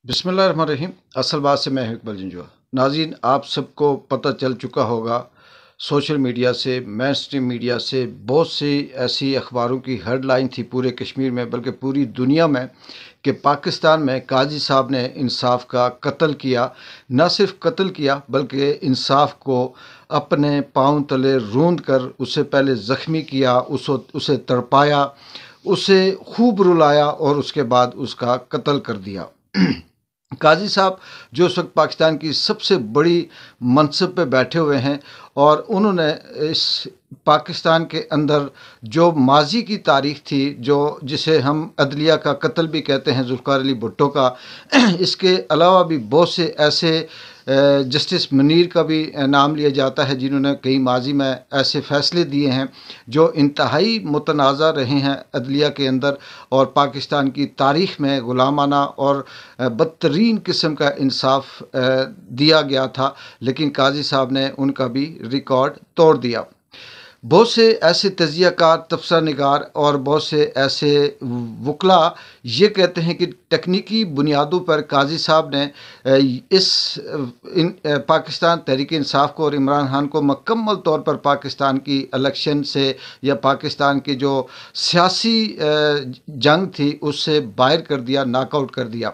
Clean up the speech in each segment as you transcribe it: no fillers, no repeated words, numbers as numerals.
बिस्मिल्लाहिर्रहमानिर्रहीम। असल बात से मैं हूं इकबाल जंजुआ। नाज़रीन, आप सबको पता चल चुका होगा सोशल मीडिया से, मेन स्ट्रीम मीडिया से, बहुत सी ऐसी अखबारों की हेडलाइन थी पूरे कश्मीर में बल्कि पूरी दुनिया में कि पाकिस्तान में काजी साहब ने इंसाफ का कत्ल किया। न सिर्फ कत्ल किया बल्कि इंसाफ को अपने पांव तले रूंद कर उसे पहले ज़ख्मी किया, उसे तड़पाया, उसे खूब रुलाया और उसके बाद उसका कत्ल कर दिया। काजी साहब जो इस वक्त पाकिस्तान की सबसे बड़ी मनसब पे बैठे हुए हैं और उन्होंने इस पाकिस्तान के अंदर जो माजी की तारीख थी, जो जिसे हम अदलिया का कत्ल भी कहते हैं जुल्फ़िकार अली भुट्टो का, इसके अलावा भी बहुत से ऐसे जस्टिस मुनीर का भी नाम लिया जाता है जिन्होंने कई माजी में ऐसे फ़ैसले दिए हैं जो इंतहाई मुतनाज़ा रहे हैं अदलिया के अंदर और पाकिस्तान की तारीख़ में ग़ुलामाना और बदतरीन किस्म का इंसाफ दिया गया था, लेकिन काजी साहब ने उनका भी रिकॉर्ड तोड़ दिया। बहुत से ऐसे तजियाकार, तबसरा निगार और बहुत से ऐसे वकला ये कहते हैं कि तकनीकी बुनियादों पर काजी साहब ने पाकिस्तान तहरीक इंसाफ को और इमरान खान को मुकम्मल तौर पर पाकिस्तान की इलेक्शन से या पाकिस्तान की जो सियासी जंग थी उससे बाहर कर दिया, नॉकआउट कर दिया।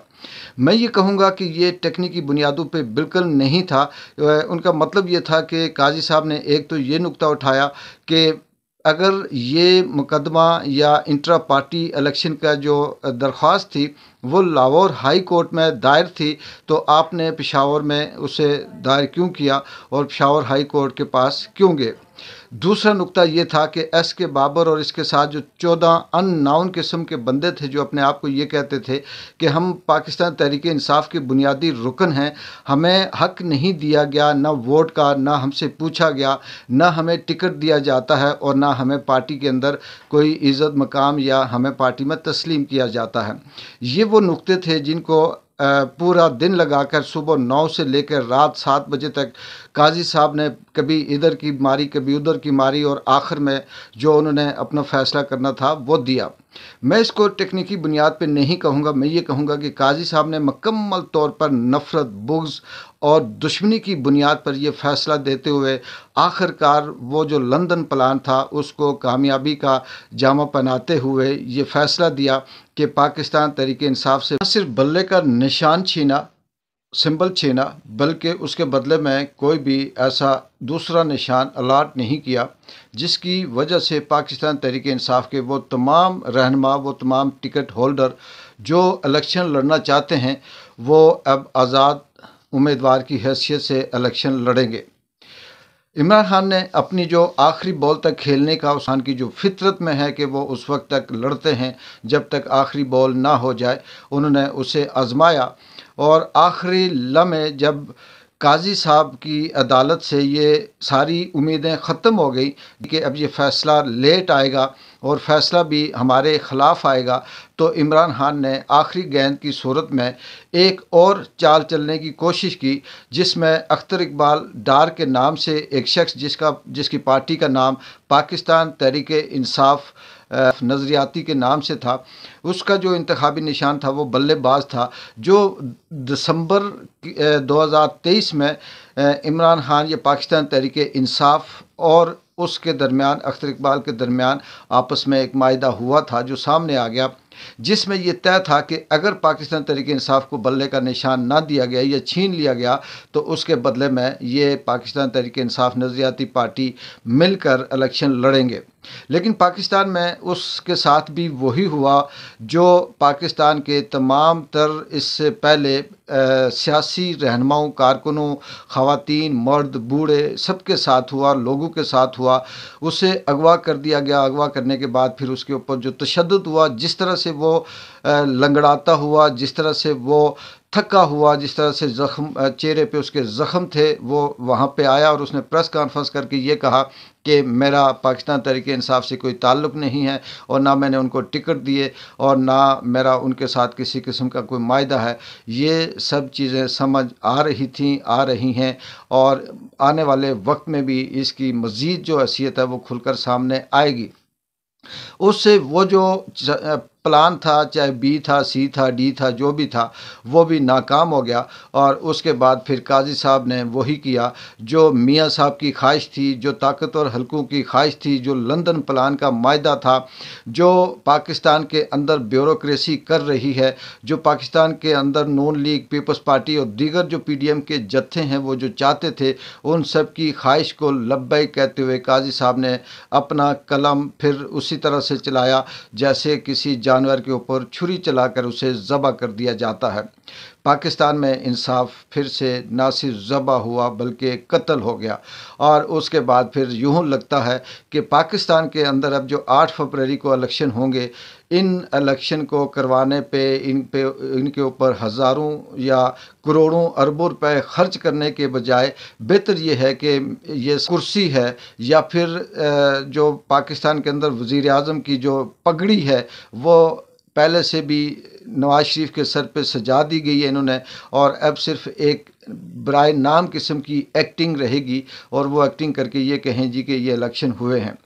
मैं ये कहूँगा कि ये टेक्निकी बुनियादों पे बिल्कुल नहीं था। उनका मतलब ये था कि काजी साहब ने एक तो ये नुक्ता उठाया कि अगर ये मुकदमा या इंट्रा पार्टी इलेक्शन का जो दरख्वास्त थी वो लाहौर हाई कोर्ट में दायर थी, तो आपने पेशावर में उसे दायर क्यों किया और पेशावर हाई कोर्ट के पास क्यों गए। दूसरा नुक्ता ये था कि एस के बाबर और इसके साथ जो 14 अननाउन किस्म के बंदे थे जो अपने आप को ये कहते थे कि हम पाकिस्तान तहरीक इंसाफ के बुनियादी रुकन हैं, हमें हक नहीं दिया गया ना वोट का, ना हमसे पूछा गया, ना हमें टिकट दिया जाता है और ना हमें पार्टी के अंदर कोई इज़्ज़त मकाम या हमें पार्टी में तस्लीम किया जाता है। ये वो नुक्ते थे जिनको पूरा दिन लगाकर सुबह 9 से लेकर रात 7 बजे तक काजी साहब ने कभी इधर की मारी कभी उधर की मारी और आखिर में जो उन्होंने अपना फ़ैसला करना था वो दिया। मैं इसको टेक्निकी बुनियाद पे नहीं कहूँगा, मैं ये कहूँगा कि काजी साहब ने मुकम्मल तौर पर नफ़रत, बुग़्ज़ और दुश्मनी की बुनियाद पर यह फ़ैसला देते हुए आखिरकार वो जो लंदन प्लान था उसको कामयाबी का जामा पहनाते हुए ये फ़ैसला दिया कि पाकिस्तान तहरीक इंसाफ से न सिर्फ बल्ले का निशान छीना, सिंबल छीना, बल्कि उसके बदले में कोई भी ऐसा दूसरा निशान अलाट नहीं किया जिसकी वजह से पाकिस्तान तहरीक इंसाफ के वो तमाम रहनुमा, वो तमाम टिकट होल्डर जो इलेक्शन लड़ना चाहते हैं वो अब आज़ाद उम्मीदवार की हैसियत से इलेक्शन लड़ेंगे। इमरान खान ने अपनी जो आखिरी बॉल तक खेलने का उसकी की जो फितरत में है कि वो उस वक्त तक लड़ते हैं जब तक आखिरी बॉल ना हो जाए, उन्होंने उसे आजमाया और आखिरी लम्हे जब काजी साहब की अदालत से ये सारी उम्मीदें ख़त्म हो गई कि अब ये फ़ैसला लेट आएगा और फ़ैसला भी हमारे ख़िलाफ़ आएगा, तो इमरान खान ने आखिरी गेंद की सूरत में एक और चाल चलने की कोशिश की जिसमें अख्तर इकबाल डार के नाम से एक शख्स जिसकी पार्टी का नाम पाकिस्तान तहरीक इंसाफ नज़रियाती के नाम से था, उसका जो इंतखाबी निशान था वो बल्लेबाज था, जो दिसंबर 2023 में इमरान खान या पाकिस्तान तहरीक इंसाफ और उसके दरमियान अख्तर इकबाल के दरमियान आपस में एक माहिदा हुआ था जो सामने आ गया, जिसमें यह तय था कि अगर पाकिस्तान तहरीक इंसाफ को बल्ले का निशान ना दिया गया या छीन लिया गया तो उसके बदले में ये पाकिस्तान तहरीक इंसाफ नज़रियाती पार्टी मिलकर इलेक्शन लड़ेंगे। लेकिन पाकिस्तान में उसके साथ भी वही हुआ जो पाकिस्तान के तमाम तर इससे पहले सियासी रहनुमाओं, कारकुनों, ख़वातीन, मर्द, बूढ़े सबके साथ हुआ, लोगों के साथ हुआ। उसे अगवा कर दिया गया। अगवा करने के बाद फिर उसके ऊपर जो तशद्दुद हुआ, जिस तरह से वो लंगड़ाता हुआ, जिस तरह से वो थका हुआ, जिस तरह से ज़ख्म चेहरे पे उसके ज़ख्म थे, वो वहाँ पे आया और उसने प्रेस कॉन्फ्रेंस करके ये कहा कि मेरा पाकिस्तान तहरीक इंसाफ से कोई ताल्लुक़ नहीं है और ना मैंने उनको टिकट दिए और ना मेरा उनके साथ किसी किस्म का कोई मायदा है। ये सब चीज़ें समझ आ रही थीं, आ रही हैं और आने वाले वक्त में भी इसकी मज़ीद जो हैसियत है वो खुलकर सामने आएगी। उससे वो जो प्लान था, चाहे बी था, सी था, डी था, जो भी था, वो भी नाकाम हो गया। और उसके बाद फिर काजी साहब ने वही किया जो मियाँ साहब की ख्वाहिश थी, जो ताकतवर हलकों की ख्वाहिश थी, जो लंदन प्लान का मायदा था, जो पाकिस्तान के अंदर ब्यूरोक्रेसी कर रही है, जो पाकिस्तान के अंदर नून लीग, पीपल्स पार्टी और दीगर जो पीडीएम के जत्थे हैं वो जो चाहते थे, उन सब की ख्वाहिश को लब्बैक कहते हुए काजी साहब ने अपना कलम फिर उसी तरह से चलाया जैसे किसी जानवर के ऊपर छुरी चलाकर उसे ज़बह कर दिया जाता है। पाकिस्तान में इंसाफ फिर से ना सिर्फ ज़बह हुआ बल्कि कत्ल हो गया। और उसके बाद फिर यूँ लगता है कि पाकिस्तान के अंदर अब जो 8 फरवरी को इलेक्शन होंगे, इन इलेक्शन को करवाने पे इनके ऊपर हज़ारों या करोड़ों अरबों रुपए खर्च करने के बजाय बेहतर ये है कि ये कुर्सी है या फिर जो पाकिस्तान के अंदर वज़ीर आज़म की जो पगड़ी है वो पहले से भी नवाज शरीफ के सर पे सजा दी गई है इन्होंने, और अब सिर्फ एक बराए नाम किस्म की एक्टिंग रहेगी और वो एक्टिंग करके ये कहें जी कि ये इलेक्शन हुए हैं।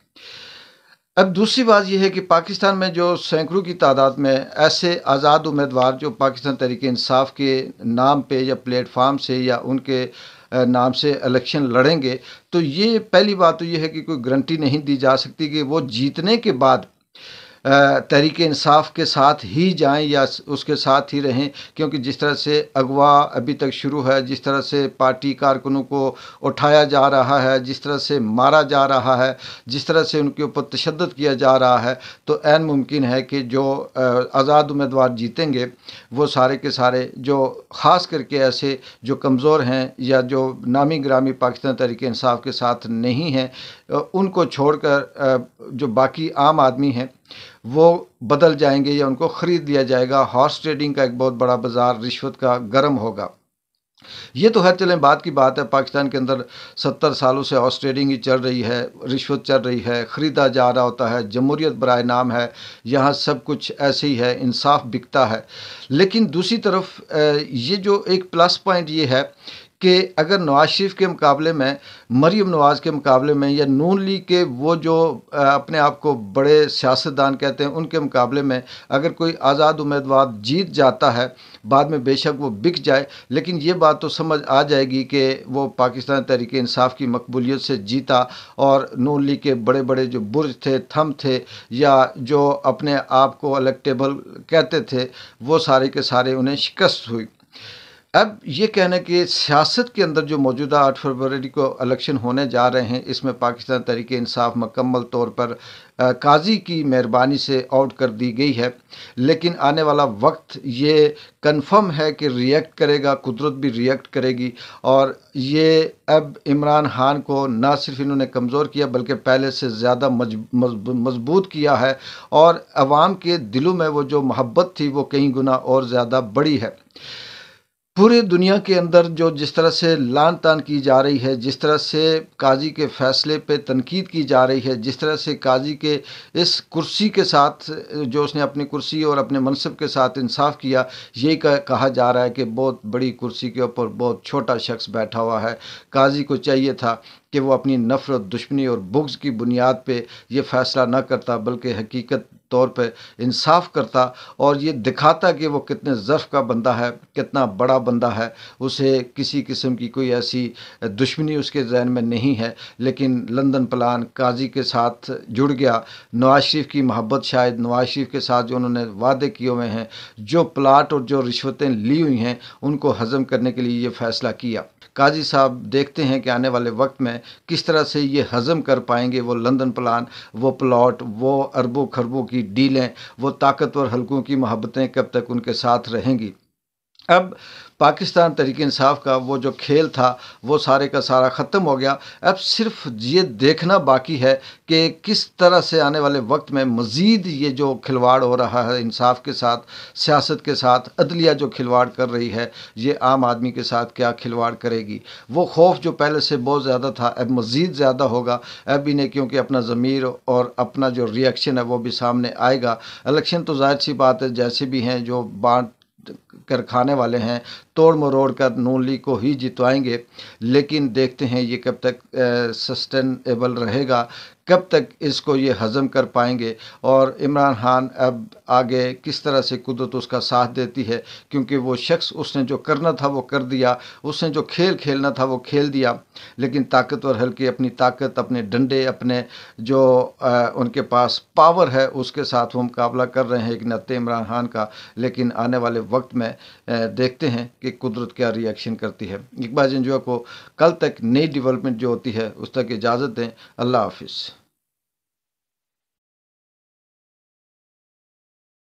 अब दूसरी बात यह है कि पाकिस्तान में जो सैकड़ों की तादाद में ऐसे आज़ाद उम्मीदवार जो पाकिस्तान तहरीक इंसाफ के नाम पे या प्लेटफार्म से या उनके नाम से इलेक्शन लड़ेंगे, तो ये पहली बात तो ये है कि कोई गारंटी नहीं दी जा सकती कि वो जीतने के बाद तहरीक इंसाफ के साथ ही जाएं या उसके साथ ही रहें, क्योंकि जिस तरह से अगवा अभी तक शुरू है, जिस तरह से पार्टी कारकुनों को उठाया जा रहा है, जिस तरह से मारा जा रहा है, जिस तरह से उनके ऊपर तशद्दुद किया जा रहा है, तो ऐन मुमकिन है कि जो आज़ाद उम्मीदवार जीतेंगे वो सारे के सारे जो ख़ास करके ऐसे जो कमज़ोर हैं या जो नामी ग्रामी पाकिस्तान तहरीक इंसाफ के साथ नहीं हैं, उनको छोड़कर जो बाकी आम आदमी हैं वो बदल जाएंगे या उनको ख़रीद लिया जाएगा। हॉर्स ट्रेडिंग का एक बहुत बड़ा बाज़ार रिश्वत का गर्म होगा। ये तो है, चलें बात की बात है, पाकिस्तान के अंदर 70 सालों से हॉर्स ट्रेडिंग ही चल रही है, रिश्वत चल रही है, ख़रीदा जा रहा होता है, जमहूरियत बराए नाम है, यहाँ सब कुछ ऐसे ही है, इंसाफ बिकता है। लेकिन दूसरी तरफ ये जो एक प्लस पॉइंट ये है कि अगर नवाज शरीफ के मुकाबले में, मरीम नवाज के मुकाबले में या नून लीग के वो जो अपने आप को बड़े सियासतदान कहते हैं उनके मुकाबले में अगर कोई आज़ाद उम्मीदवार जीत जाता है, बाद में बेशक वो बिक जाए, लेकिन ये बात तो समझ आ जाएगी कि वो पाकिस्तान तहरीक इंसाफ की मकबूलियत से जीता और नून लीग के बड़े बड़े जो बुर्ज थे, थम थे या जो अपने आप को इलेक्टेबल कहते थे, वो सारे के सारे उन्हें शिकस्त हुई। अब ये कहना कि सियासत के अंदर जो मौजूदा 8 फरवरी को इलेक्शन होने जा रहे हैं, इसमें पाकिस्तान तहरीक इंसाफ मुकम्मल तौर पर काजी की मेहरबानी से आउट कर दी गई है, लेकिन आने वाला वक्त ये कंफर्म है कि रिएक्ट करेगा, कुदरत भी रिएक्ट करेगी। और ये अब इमरान खान को ना सिर्फ इन्होंने कमज़ोर किया बल्कि पहले से ज़्यादा मजबूत किया है, और आवाम के दिलों में वो जो मोहब्बत थी वो कई गुना और ज़्यादा बड़ी है। पूरे दुनिया के अंदर जो जिस तरह से लान तान की जा रही है, जिस तरह से काजी के फ़ैसले पे तनकीद की जा रही है, जिस तरह से काजी के इस कुर्सी के साथ जो उसने अपनी कुर्सी और अपने मनसब के साथ इंसाफ किया, ये कहा जा रहा है कि बहुत बड़ी कुर्सी के ऊपर बहुत छोटा शख्स बैठा हुआ है। काजी को चाहिए था कि वो अपनी नफ़रत, दुश्मनी और बुग़्ज़ की बुनियाद पे ये फ़ैसला न करता बल्कि हकीकत तौर पे इंसाफ करता और ये दिखाता कि वो कितने ज़र्फ़ का बंदा है, कितना बड़ा बंदा है, उसे किसी किस्म की कोई ऐसी दुश्मनी उसके ज़हन में नहीं है। लेकिन लंदन प्लान काजी के साथ जुड़ गया। नवाज शरीफ की मोहब्बत, शायद नवाज शरीफ के साथ जो उन्होंने वादे किए हुए हैं, जो प्लाट और जो रिश्वतें ली हुई हैं, उनको हज़म करने के लिए ये फ़ैसला किया। काजी साहब देखते हैं कि आने वाले वक्त में किस तरह से ये हज़म कर पाएंगे वो लंदन प्लान, वो प्लॉट, वो अरबों खरबों की डीलें, वो ताकतवर हलकों की मोहब्बतें कब तक उनके साथ रहेंगी। अब पाकिस्तान तहरीक इंसाफ का वो जो खेल था वो सारे का सारा ख़त्म हो गया। अब सिर्फ ये देखना बाकी है कि किस तरह से आने वाले वक्त में मज़ीद ये जो खिलवाड़ हो रहा है इंसाफ के साथ, सियासत के साथ, अदलिया जो खिलवाड़ कर रही है, ये आम आदमी के साथ क्या खिलवाड़ करेगी। वो खौफ जो पहले से बहुत ज़्यादा था अब मज़ीद ज़्यादा होगा। अब इन्हें क्योंकि अपना ज़मीर और अपना जो रिएक्शन है वो भी सामने आएगा। इलेक्शन तो ज़ाहिर सी बात है जैसे भी हैं जो बांट कर खाने वाले हैं, तोड़ मरोड़ कर नून लीग को ही जितवाएंगे, लेकिन देखते हैं ये कब तक सस्टेनेबल रहेगा, कब तक इसको ये हज़म कर पाएंगे और इमरान खान अब आगे किस तरह से कुदरत उसका साथ देती है, क्योंकि वो शख्स उसने जो करना था वो कर दिया, उसने जो खेल खेलना था वो खेल दिया। लेकिन ताकतवर हल्के अपनी ताकत, अपने डंडे, अपने जो उनके पास पावर है उसके साथ वो मुकाबला कर रहे हैं एक नाते इमरान खान का। लेकिन आने वाले वक्त में देखते हैं कि कुदरत क्या रिएक्शन करती है। इकबाल जंजुआ को कल तक नई डेवलपमेंट जो होती है उस तक इजाज़त दें। अल्लाह हाफिज़।